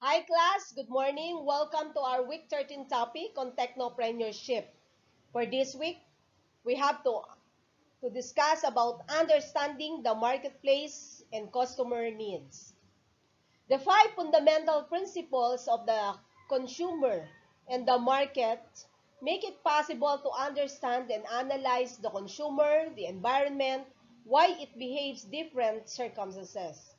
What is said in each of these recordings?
Hi class, good morning. Welcome to our week 13 topic on Technopreneurship. For this week, we have to discuss about understanding the marketplace and customer needs. The five fundamental principles of the consumer and the market make it possible to understand and analyze the consumer, the environment, why it behaves different circumstances.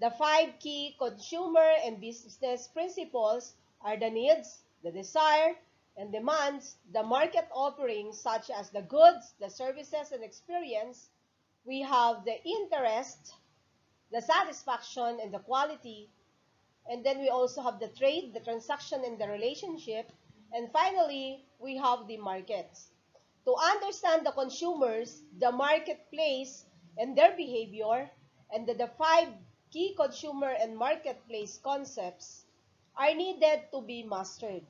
The five key consumer and business principles are the needs, the desire, and demands, the market offerings such as the goods, the services, and experience. We have the interest, the satisfaction, and the quality. And then we also have the trade, the transaction, and the relationship. And finally, we have the markets. To understand the consumers, the marketplace, and their behavior, and the five key consumer and marketplace concepts are needed to be mastered.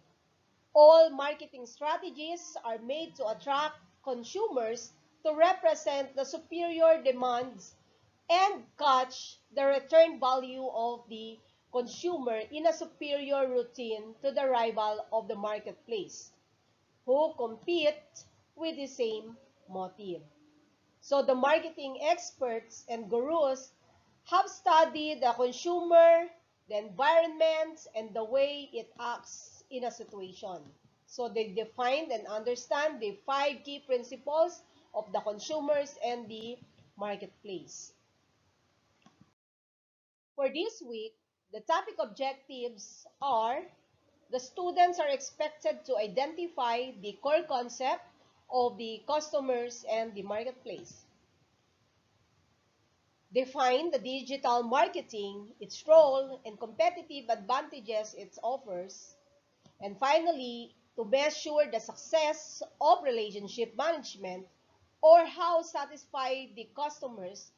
All marketing strategies are made to attract consumers to represent the superior demands and catch the return value of the consumer in a superior routine to the rival of the marketplace, who compete with the same motive. So the marketing experts and gurus have studied the consumer, the environment, and the way it acts in a situation. So they defined and understand the five key principles of the consumers and the marketplace. For this week, the topic objectives are: the students are expected to identify the core concept of the customers and the marketplace. Define the digital marketing, its role, and competitive advantages it offers. And finally, to measure the success of relationship management or how satisfied the customers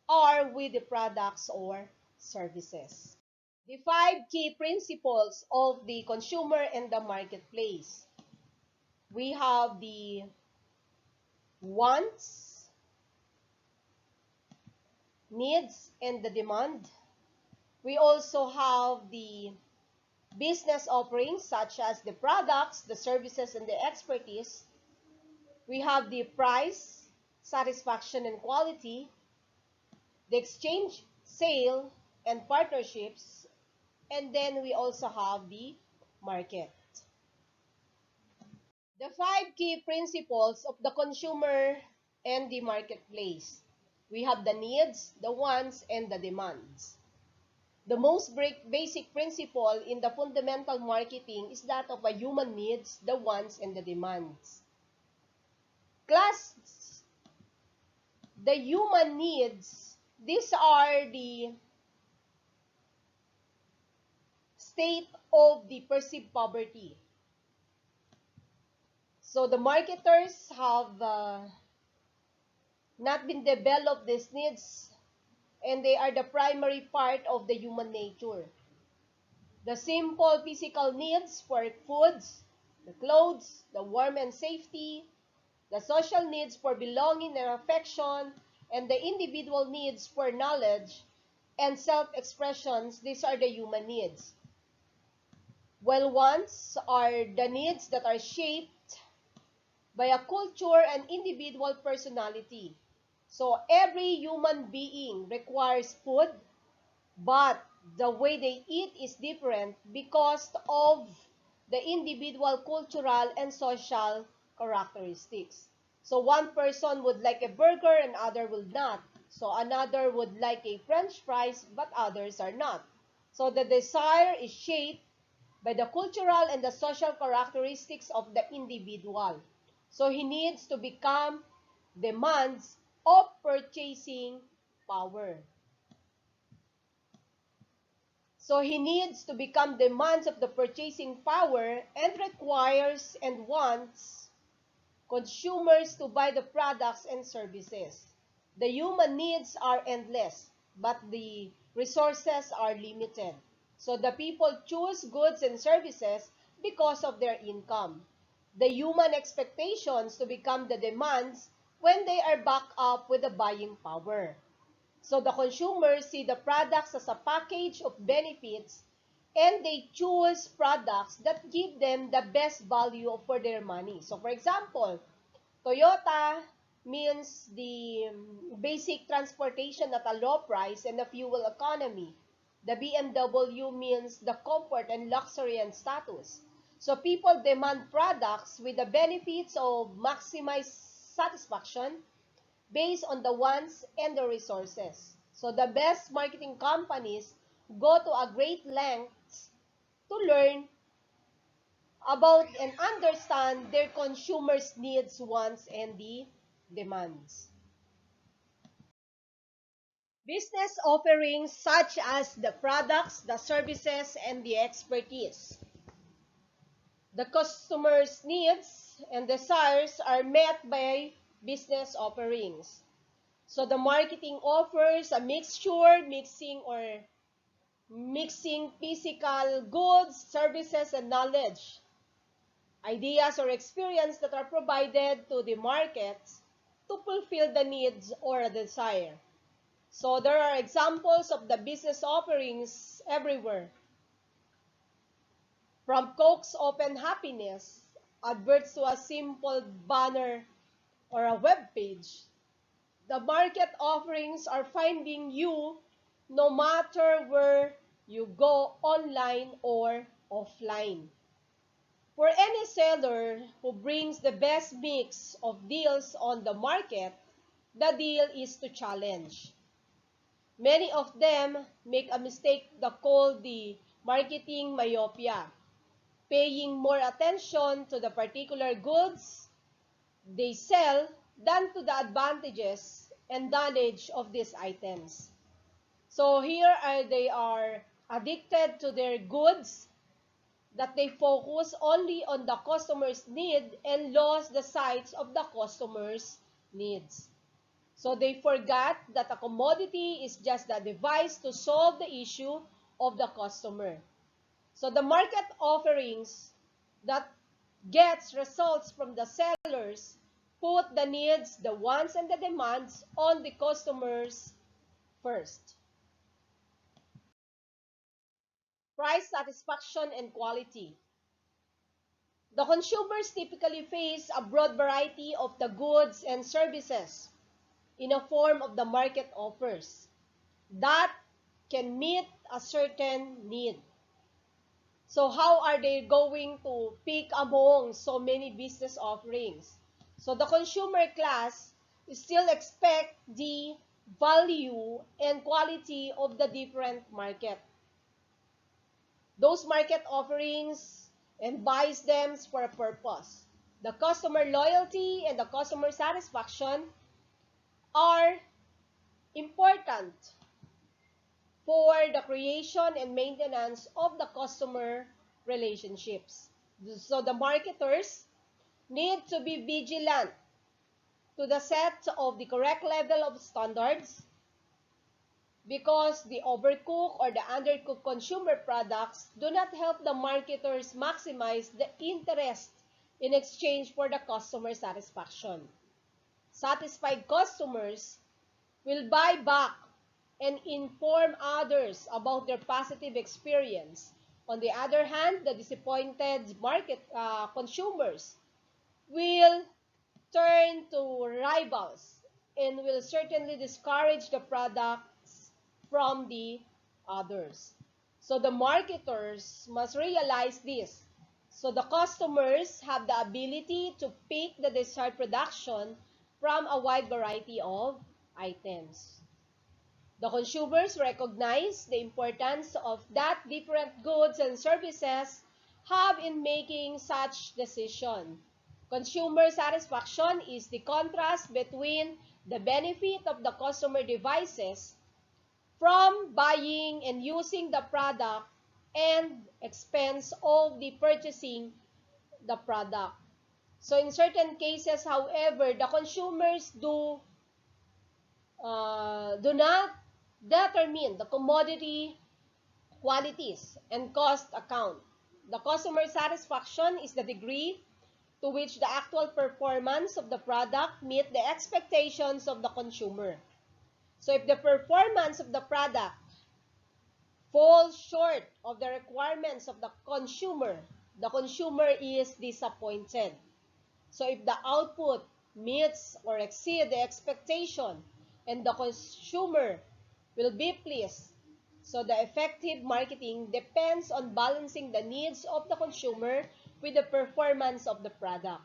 are with the products or services. The five key principles of the consumer and the marketplace. We have the wants, needs, and the demand. We also have the business offerings such as the products, the services, and the expertise. We have the price, satisfaction, and quality, the exchange, sale, and partnerships, and then we also have the market. The five key principles of the consumer and the marketplace. We have the needs, the wants, and the demands. The most basic principle in the fundamental marketing is that of a human needs, the wants, and the demands. Class, the human needs, these are the state of the perceived poverty. So the marketers have not been developed these needs, and they are the primary part of the human nature. The simple physical needs for foods, the clothes, the warmth and safety, the social needs for belonging and affection, and the individual needs for knowledge and self-expressions, these are the human needs. While wants are the needs that are shaped by a culture and individual personality. So every human being requires food, but the way they eat is different because of the individual cultural and social characteristics. So one person would like a burger and other will not. So another would like a French fries, but others are not. So the desire is shaped by the cultural and the social characteristics of the individual. So he needs to become demands of purchasing power. So he needs to become demands of the purchasing power and requires and wants consumers to buy the products and services. The human needs are endless, but the resources are limited. So the people choose goods and services because of their income. The human expectations to become the demands when they are backed up with the buying power. So the consumers see the products as a package of benefits and they choose products that give them the best value for their money. So for example, Toyota means the basic transportation at a low price and the fuel economy. The BMW means the comfort and luxury and status. So people demand products with the benefits of maximized satisfaction based on the wants and the resources. So the best marketing companies go to a great lengths to learn about and understand their consumers' needs, wants, and the demands. Business offerings such as the products, the services, and the expertise. The customer's needs and desires are met by business offerings. So the marketing offers a mixing physical goods, services, and knowledge, ideas, or experience that are provided to the markets to fulfill the needs or a desire. So there are examples of the business offerings everywhere. From Coke's Open Happiness, adverts to a simple banner or a web page. The market offerings are finding you no matter where you go, online or offline. For any seller who brings the best mix of deals on the market, the deal is to challenge. Many of them make a mistake that called the marketing myopia, paying more attention to the particular goods they sell than to the advantages and damage of these items. So here they are addicted to their goods, that they focus only on the customer's need and lost the sight of the customer's needs. So they forgot that a commodity is just a device to solve the issue of the customer. So the market offerings that gets results from the sellers put the needs, the wants, and the demands on the customers first. Price satisfaction and quality. The consumers typically face a broad variety of the goods and services in a form of the market offers that can meet a certain need. So how are they going to pick among so many business offerings? So the consumer class still expect the value and quality of the different market. Those market offerings and buys them for a purpose. The customer loyalty and the customer satisfaction are important for the creation and maintenance of the customer relationships. So the marketers need to be vigilant to the set of the correct level of standards, because the overcooked or the undercooked consumer products do not help the marketers maximize the interest in exchange for the customer satisfaction. Satisfied customers will buy back and inform others about their positive experience. On the other hand, the disappointed consumers will turn to rivals and will certainly discourage the products from the others. So the marketers must realize this. So the customers have the ability to pick the desired production from a wide variety of items. The consumers recognize the importance of that different goods and services have in making such decision. Consumer satisfaction is the contrast between the benefit of the customer devices from buying and using the product and expense of the purchasing the product. So in certain cases, however, the consumers do not determine the commodity qualities and cost account. The customer satisfaction is the degree to which the actual performance of the product meet the expectations of the consumer. So if the performance of the product falls short of the requirements performance of the consumer is disappointed. So if the output meets or exceeds the expectation and the consumer will be pleased, so the effective marketing depends on balancing the needs of the consumer with the performance of the product.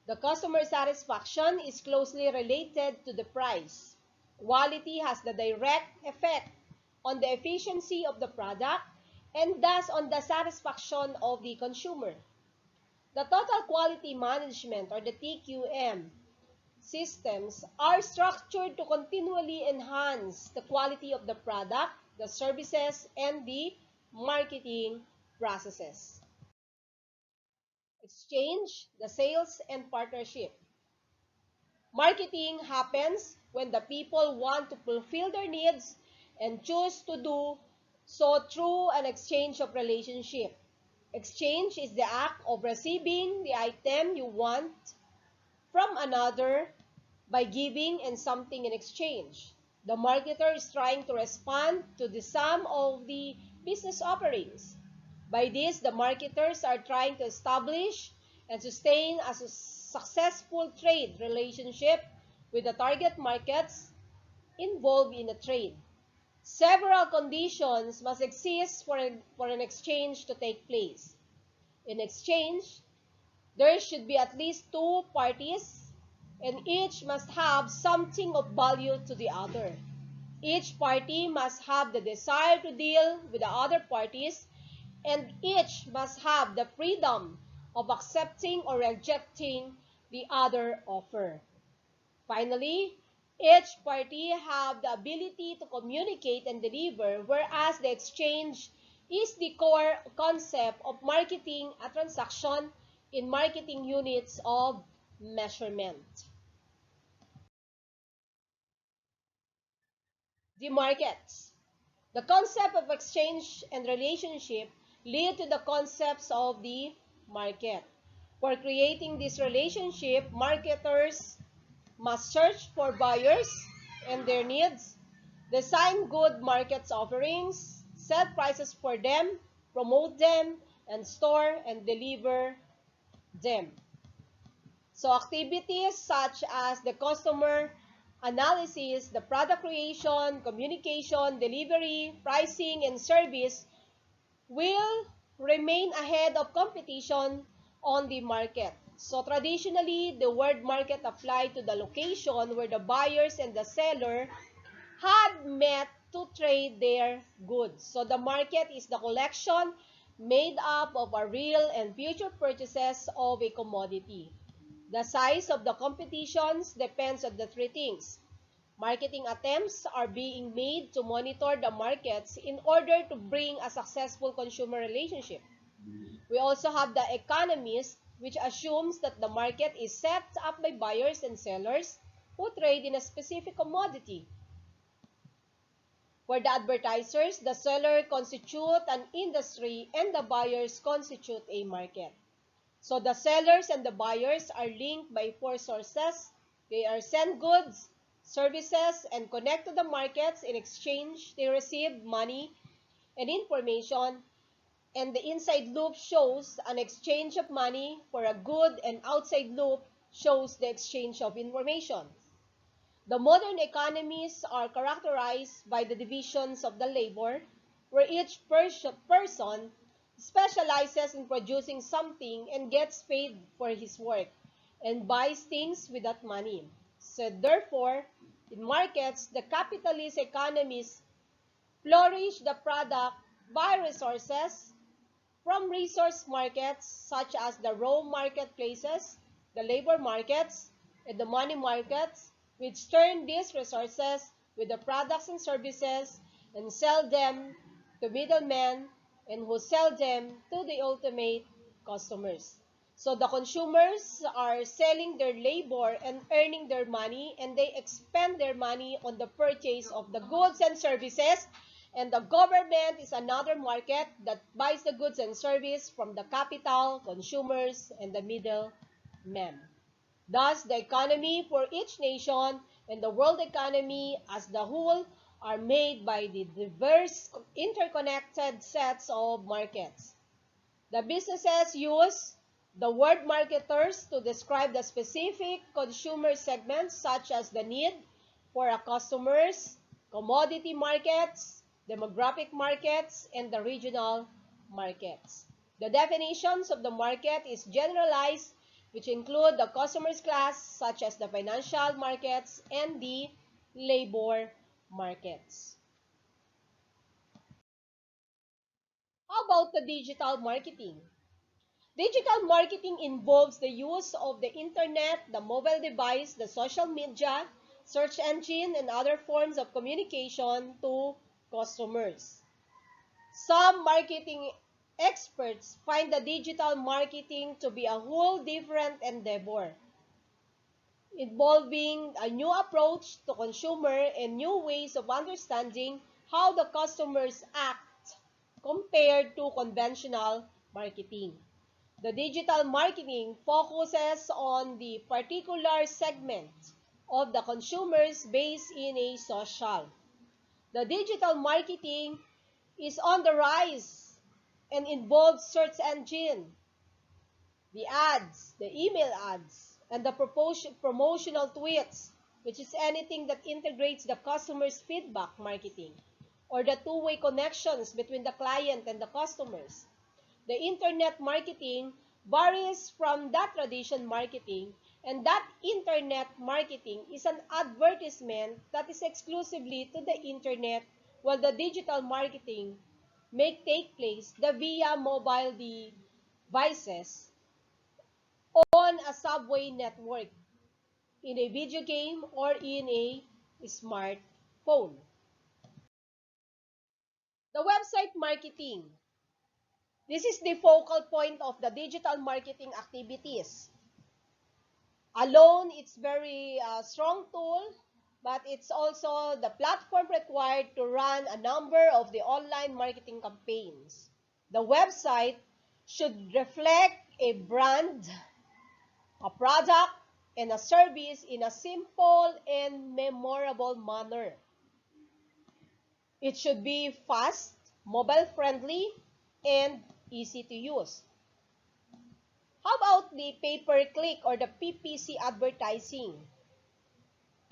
The customer satisfaction is closely related to the price. Quality has the direct effect on the efficiency of the product and thus on the satisfaction of the consumer. The total quality management or the TQM systems are structured to continually enhance the quality of the product, the services, and the marketing processes. Exchange, the sales, and partnership. Marketing happens when the people want to fulfill their needs and choose to do so through an exchange of relationship. Exchange is the act of receiving the item you want from another by giving and something in exchange. The marketer is trying to respond to the sum of the business offerings. By this, the marketers are trying to establish and sustain a successful trade relationship with the target markets involved in a trade. Several conditions must exist for an exchange to take place. In exchange, there should be at least two parties, and each must have something of value to the other. Each party must have the desire to deal with the other parties, and each must have the freedom of accepting or rejecting the other offer. Finally, each party have the ability to communicate and deliver, whereas the exchange is the core concept of marketing a transaction in marketing units of measurement. The markets. The concept of exchange and relationship lead to the concepts of the market. For creating this relationship, marketers must search for buyers and their needs, design good market offerings, set prices for them, promote them, and store and deliver them. So activities such as the customer analysis, the product creation, communication, delivery, pricing, and service will remain ahead of competition on the market. So traditionally, the word market applied to the location where the buyers and the seller had met to trade their goods. So the market is the collection made up of a real and future purchases of a commodity. The size of the competitions depends on the three things. Marketing attempts are being made to monitor the markets in order to bring a successful consumer relationship. We also have the economist, which assumes that the market is set up by buyers and sellers who trade in a specific commodity. For the advertisers, the seller constitute an industry and the buyers constitute a market. So the sellers and the buyers are linked by four sources. They are send goods, services, and connect to the markets. In exchange, they receive money and information. And the inside loop shows an exchange of money for a good, and outside loop shows the exchange of information. The modern economies are characterized by the divisions of the labor, where each person specializes in producing something and gets paid for his work and buys things with that money. So therefore, in markets, the capitalist economies flourish the product by resources from resource markets such as the raw marketplaces, the labor markets, and the money markets, which turn these resources with the products and services and sell them to middlemen and who sell them to the ultimate customers. So the consumers are selling their labor and earning their money, and they expend their money on the purchase of the goods and services. And the government is another market that buys the goods and service from the capital, consumers, and the middlemen. Thus, the economy for each nation and the world economy as the whole are made by the diverse interconnected sets of markets. The businesses use the word marketers to describe the specific consumer segments such as the need for a customers, commodity markets, demographic markets, and the regional markets. The definitions of the market is generalized, which include the customers class such as the financial markets and the labor markets. How about the digital marketing? Digital marketing involves the use of the internet, the mobile device, the social media, search engine, and other forms of communication to customers. Some marketing experts find the digital marketing to be a whole different endeavor, involving a new approach to consumer and new ways of understanding how the customers act compared to conventional marketing. The digital marketing focuses on the particular segment of the consumers based in a social. The digital marketing is on the rise and involves search engine, the ads, the email ads, and the promotional tweets, which is anything that integrates the customer's feedback marketing, or the two-way connections between the client and the customers. The internet marketing varies from that traditional marketing, and that internet marketing is an advertisement that is exclusively to the internet, while the digital marketing may take place via mobile devices on a subway network, in a video game, or in a smartphone. The website marketing. This is the focal point of the digital marketing activities. Alone, it's very strong tool, but it's also the platform required to run a number of the online marketing campaigns. The website should reflect a brand, a product, and a service in a simple and memorable manner. It should be fast, mobile-friendly, and easy to use. How about the pay-per-click or the PPC advertising?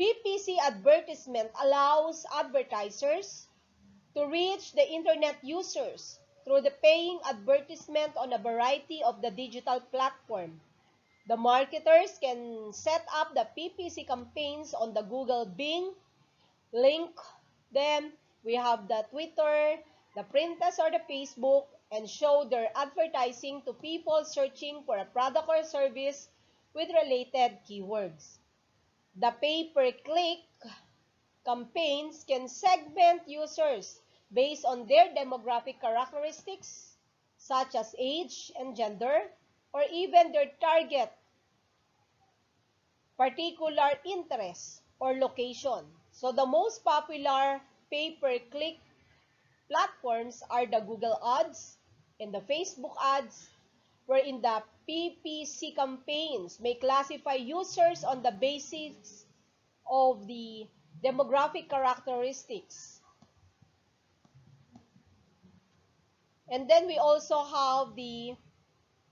PPC advertisement allows advertisers to reach the internet users through the paying advertisement on a variety of the digital platform. The marketers can set up the PPC campaigns on the Google Bing, link them. We have the Twitter, the Pinterest or the Facebook, and show their advertising to people searching for a product or service with related keywords. The pay-per-click campaigns can segment users based on their demographic characteristics, such as age and gender, or even their target particular interest or location. So the most popular pay-per-click platforms are the Google Ads and the Facebook Ads, wherein the PPC campaigns may classify users on the basis of the demographic characteristics. And then we also have the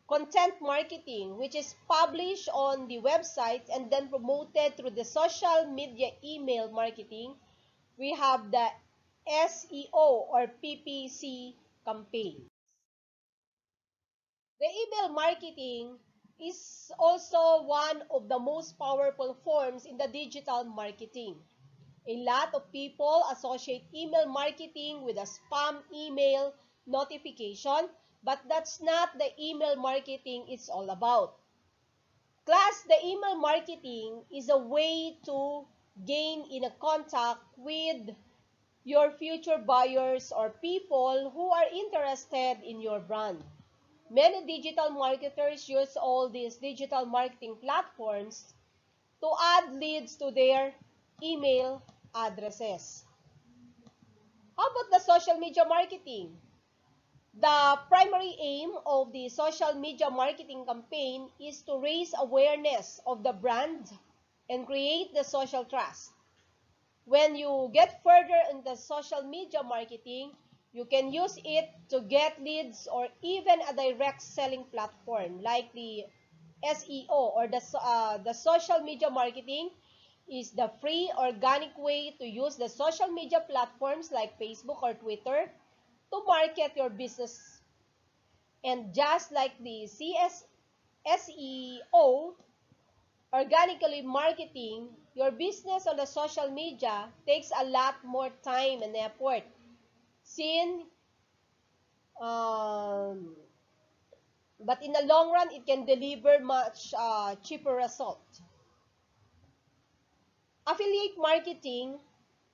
content marketing, which is published on the website and then promoted through the social media email marketing. We have the SEO or PPC campaign. The email marketing is also one of the most powerful forms in the digital marketing. A lot of people associate email marketing with a spam email notification, but that's not the email marketing it's all about. Class, the email marketing is a way to gain in a contact with your future buyers or people who are interested in your brand. Many digital marketers use all these digital marketing platforms to add leads to their email addresses. How about the social media marketing? The primary aim of the social media marketing campaign is to raise awareness of the brand and create the social trust. When you get further into social media marketing, you can use it to get leads or even a direct selling platform like the SEO or the social media marketing is the free organic way to use the social media platforms like Facebook or Twitter to market your business. And just like the SEO, organically marketing your business on the social media takes a lot more time and effort. Since, um, but in the long run, it can deliver much cheaper result. Affiliate marketing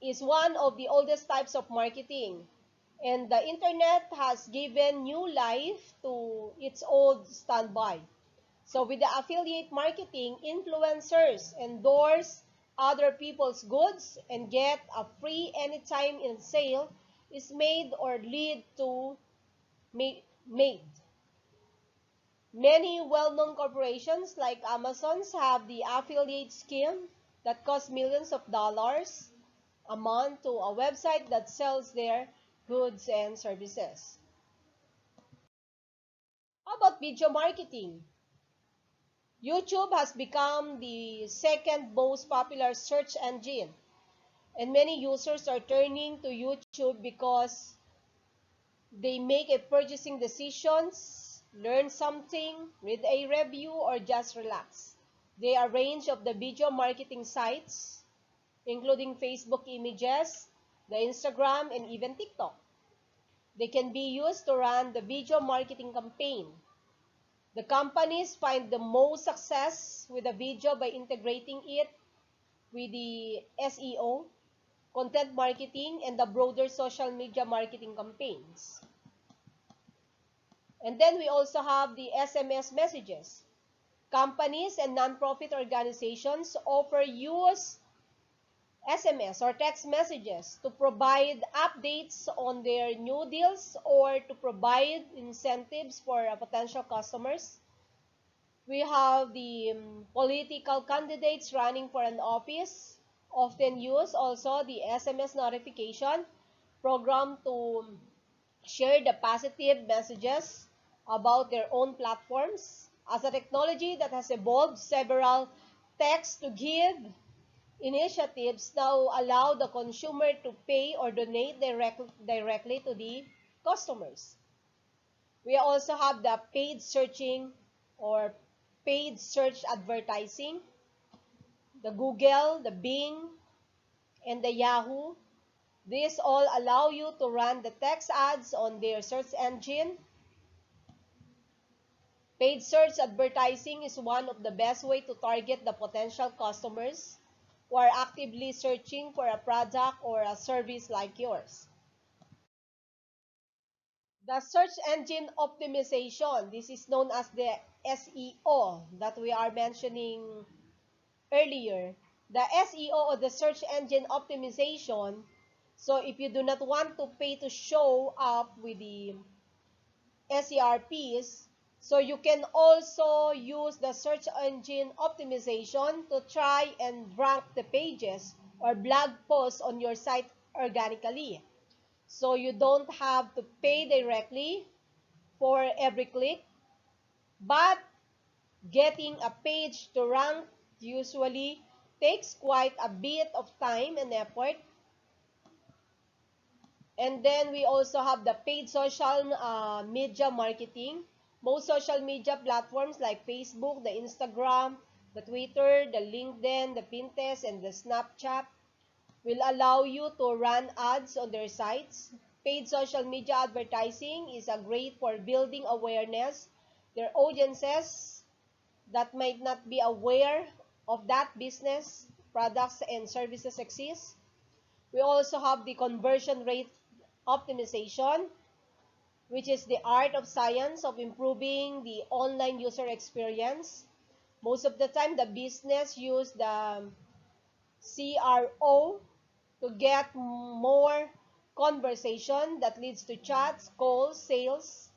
is one of the oldest types of marketing, and the internet has given new life to its old standby. So with the affiliate marketing, influencers endorse other people's goods and get a free anytime in sale is made or lead to made. Many well-known corporations like Amazon's have the affiliate scheme that costs millions of dollars a month to a website that sells their goods and services. How about video marketing? YouTube has become the second most popular search engine, and many users are turning to YouTube because they make a purchasing decisions, learn something, read a review, or just relax. There are a range of the video marketing sites, including Facebook images, the Instagram, and even TikTok. They can be used to run the video marketing campaign. The companies find the most success with a video by integrating it with the SEO, content marketing, and the broader social media marketing campaigns. And then we also have the SMS messages. Companies and nonprofit organizations offer use SMS or text messages to provide updates on their new deals or to provide incentives for potential customers. We have the political candidates running for an office often use also the SMS notification program to share the positive messages about their own platforms. As a technology that has evolved, several text to give initiatives now allow the consumer to pay or donate directly to the customers. We also have the paid searching or paid search advertising, the Google, the Bing, and the Yahoo. These all allow you to run the text ads on their search engine. Paid search advertising is one of the best way to target the potential customers who are actively searching for a product or a service like yours. The search engine optimization, this is known as the SEO that we are mentioning earlier. The SEO or the search engine optimization, so if you do not want to pay to show up with the SERPs, so you can also use the search engine optimization to try and rank the pages or blog posts on your site organically. So you don't have to pay directly for every click, but getting a page to rank usually takes quite a bit of time and effort. And then we also have the paid social media marketing. Most social media platforms like Facebook, the Instagram, the Twitter, the LinkedIn, the Pinterest, and the Snapchat will allow you to run ads on their sites. Paid social media advertising is a great for building awareness. Their audiences that might not be aware of that business, products, and services exist. We also have the conversion rate optimization, which is the art of science of improving the online user experience. Most of the time, the business use the CRO to get more conversation that leads to chats, calls, sales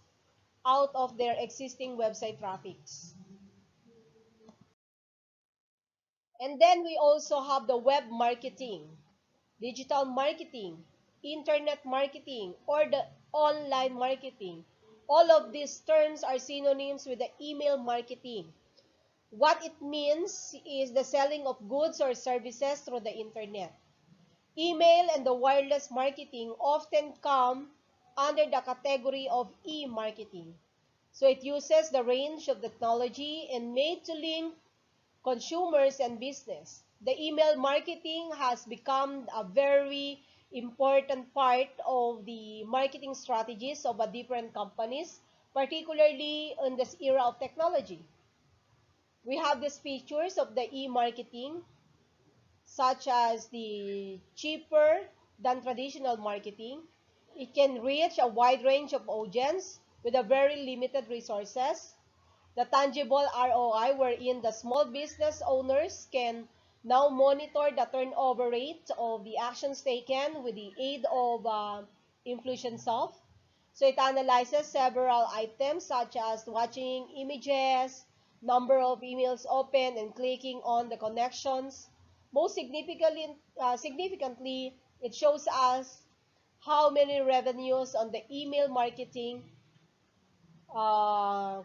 out of their existing website traffics. And then we also have the web marketing. digital marketing, internet marketing, or the online marketing. All of these terms are synonyms with the email marketing. What it means is the selling of goods or services through the internet. Email and the wireless marketing often come under the category of e-marketing. So it uses the range of technology and made to link consumers and business. The email marketing has become a very important part of the marketing strategies of a different companies, particularly in this era of technology. We have these features of the e-marketing, such as the cheaper than traditional marketing. It can reach a wide range of audience with a very limited resources. The tangible ROI, wherein the small business owners can now monitor the turnover rate of the actions taken with the aid of Infusionsoft. So it analyzes several items such as watching images, number of emails opened, and clicking on the connections. Most significantly, it shows us how many revenues on the email marketing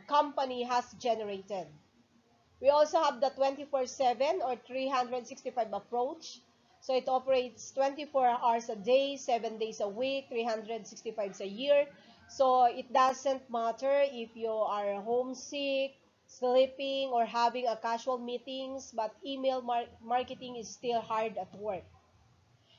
company has generated. We also have the 24/7 or 365 approach. So it operates 24 hours a day, 7 days a week, 365 a year. So it doesn't matter if you are homesick, sleeping, or having a casual meetings, but email marketing is still hard at work.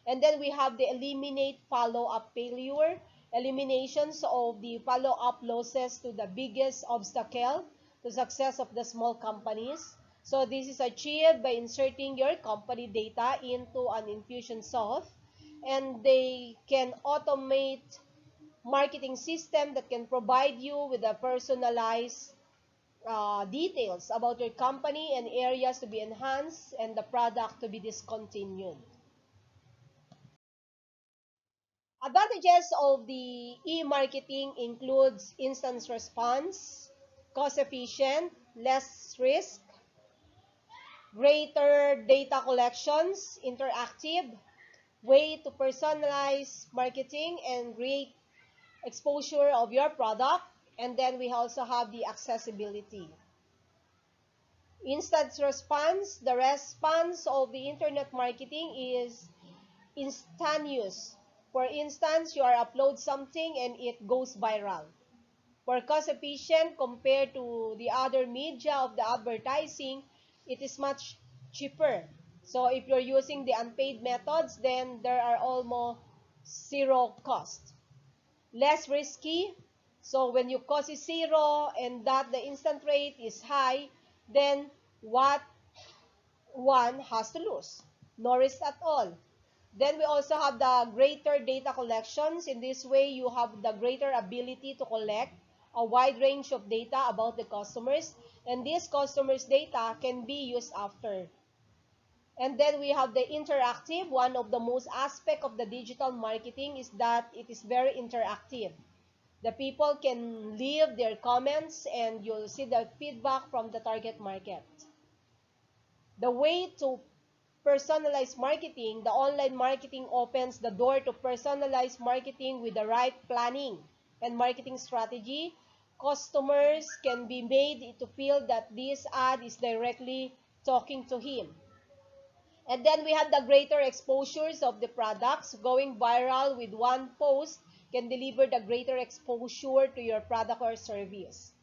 And then we have the eliminate follow-up failure, eliminations of the follow-up losses to the biggest obstacle to success of the small companies. So this is achieved by inserting your company data into an Infusionsoft, and they can automate marketing system that can provide you with a personalized details about your company and areas to be enhanced and the product to be discontinued. Advantages of the e-marketing includes instant response, cost efficient, less risk, greater data collections, interactive, way to personalize marketing and create exposure of your product. And then we also have the accessibility. Instant response, the response of the internet marketing is instantaneous. For instance, you are upload something and it goes viral. For cost efficient compared to the other media of the advertising, it is much cheaper. So if you're using the unpaid methods, then there are almost zero cost. Less risky. So when your cost is zero and that the instant rate is high, then what one has to lose? No risk at all. Then we also have the greater data collections. In this way, you have the greater ability to collect a wide range of data about the customers, and these customers' data can be used after. And then we have the interactive. One of the most aspect of the digital marketing is that it is very interactive. The people can leave their comments and you'll see the feedback from the target market. The way to personalized marketing, the online marketing opens the door to personalized marketing with the right planning and marketing strategy. Customers can be made to feel that this ad is directly talking to him. And then we have the greater exposures of the products. Going viral with one post can deliver the greater exposure to your product or service.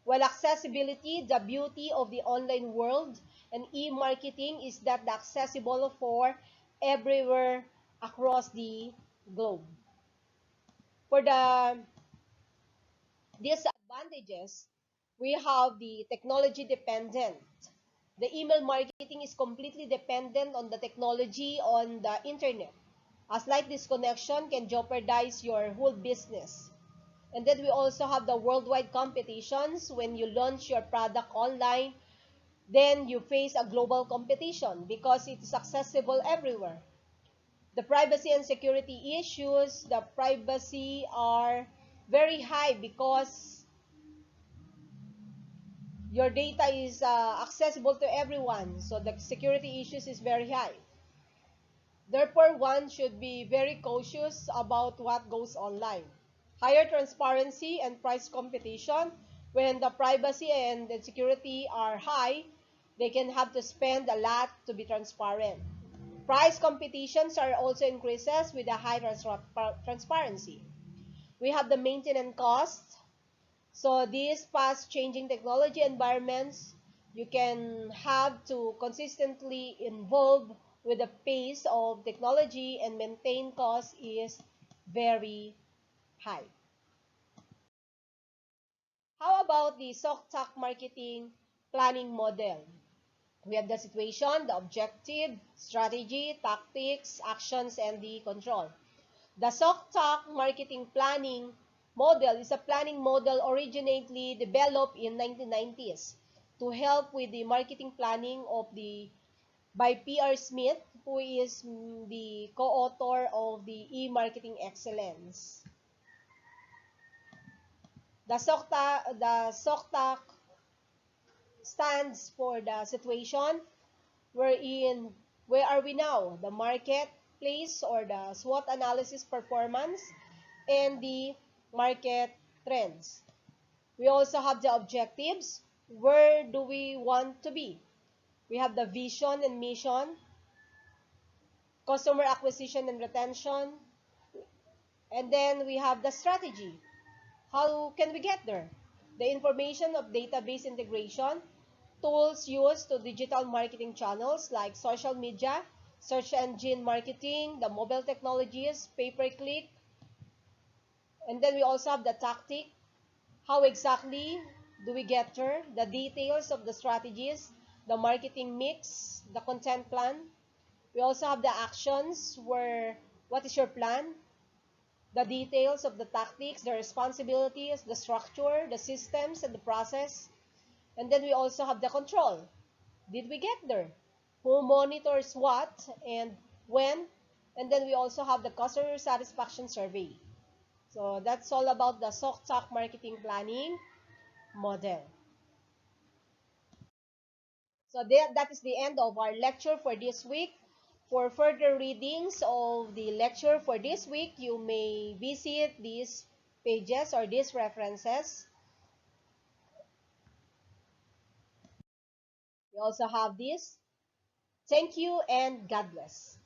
While accessibility, the beauty of the online world and e-marketing is that the accessible for everywhere across the globe. For the disadvantages, we have the technology dependent. The email marketing is completely dependent on the technology on the internet. A slight disconnection can jeopardize your whole business. And then we also have the worldwide competitions. When you launch your product online, then you face a global competition because it is accessible everywhere. The privacy and security issues, the privacy are very high because your data is accessible to everyone. So the security issues is very high. Therefore, one should be very cautious about what goes online. Higher transparency and price competition. When the privacy and the security are high, they can have to spend a lot to be transparent. Price competitions are also increases with a high transparency. We have the maintenance costs. So these fast changing technology environments, you can have to consistently involve with the pace of technology, and maintain cost is very high. How about the SOC marketing planning model? We have the situation, the objective, strategy, tactics, actions, and the control. The SOC marketing planning model is a planning model originally developed in 1990s to help with the marketing planning of the by P.R. Smith, who is the co-author of the E-Marketing Excellence. The SOC stands for the situation wherein where are we now, the marketplace or the SWOT analysis performance, and the market trends. We also have the objectives. Where do we want to be? We have the vision and mission, customer acquisition and retention, and then we have the strategy. How can we get there? The information of database integration, tools used to digital marketing channels like social media, search engine marketing, the mobile technologies, pay-per-click, and then we also have the tactic. How exactly do we get there? The details of the strategies, the marketing mix, the content plan. We also have the actions where what is your plan? The details of the tactics, the responsibilities, the structure, the systems, and the process. And then we also have the control. Did we get there? Who monitors what and when? And then we also have the customer satisfaction survey. So that's all about the SOC marketing planning model. So that is the end of our lecture for this week. For further readings of the lecture for this week, you may visit these pages or these references. We also have this. Thank you and God bless.